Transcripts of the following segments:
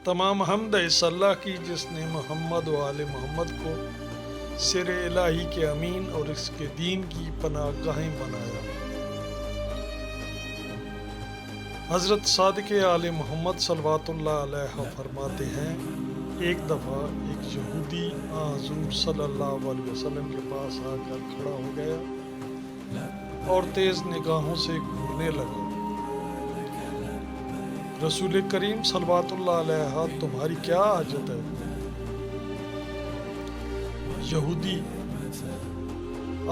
تمام حمد اس اللہ کی جس نے محمد و آل محمد کو سر الہی کے امین اور اس کے دین کی پناہ گاہیں بنایا۔ حضرت صادق آل محمد صلوات اللہ علیہ فرماتے ہیں، ایک دفعہ ایک یہودی حضور صلی اللہ علیہ وسلم کے پاس آ کر کھڑا ہو گیا اور تیز نگاہوں سے گھورنے لگا۔ رسول کریم صلوات اللہ علیہ، تمہاری کیا حاجت ہے؟ یہودی: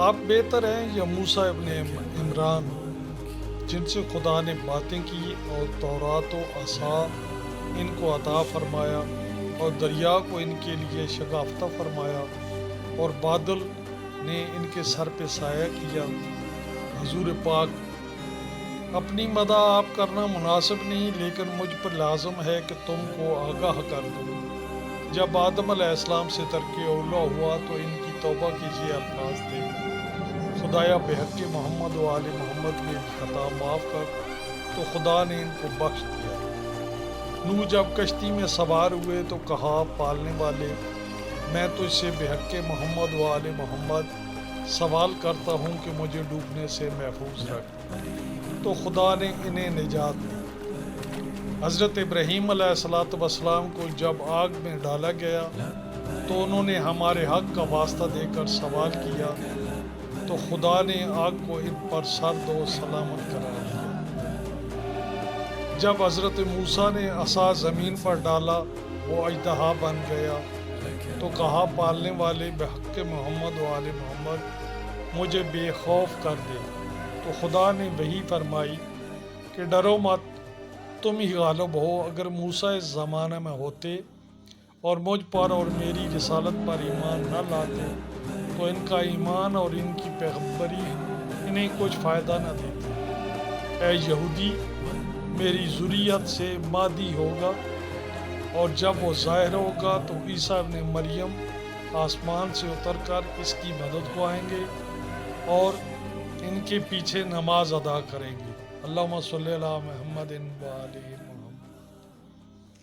آپ بہتر ہیں یا موسیٰ ابن عمران جن سے خدا نے باتیں کی اور تورات و عصا ان کو عطا فرمایا اور دریا کو ان کے لیے شگافتہ فرمایا اور بادل نے ان کے سر پہ سایہ کیا۔ حضور پاک: اپنی مدح آپ کرنا مناسب نہیں، لیکن مجھ پر لازم ہے کہ تم کو آگاہ کر دوں۔ جب آدم علیہ السلام سے ترک اولا ہوا تو ان کی توبہ کے یہ الفاظ تھے: خدایا بحق محمد و آل محمد میری خطا معاف کر، تو خدا نے ان کو بخش دیا۔ نوح جب کشتی میں سوار ہوئے تو کہا، پالنے والے، میں تجھ سے بحق محمد و آل محمد سوال کرتا ہوں کہ مجھے ڈوبنے سے محفوظ رکھ، تو خدا نے انہیں نجات دی۔ حضرت ابراہیم علیہ السلام کو جب آگ میں ڈالا گیا تو انہوں نے ہمارے حق کا واسطہ دے کر سوال کیا، تو خدا نے آگ کو ان پر سرد و سلامت قرار دیا۔ جب حضرت موسیٰ نے عصا زمین پر ڈالا وہ اژدہا بن گیا، تو کہا، پالنے والے بحق محمد و آل محمد مجھے بے خوف کر دے، تو خدا نے وحی فرمائی کہ ڈرو مت، تم ہی غالب ہو۔ اگر موسیٰ اس زمانے میں ہوتے اور مجھ پر اور میری رسالت پر ایمان نہ لاتے تو ان کا ایمان اور ان کی پیغمبری انہیں کچھ فائدہ نہ دیتی۔ اے یہودی، میری ذریت سے مہدی ہوگا، اور جب وہ ظاہر ہوگا تو عیسیٰ ابن مریم آسمان سے اتر کر اس کی مدد کو آئیں گے اور ان کے پیچھے نماز ادا کریں گے۔ اللہم صلی علی محمد و آلہ محمد۔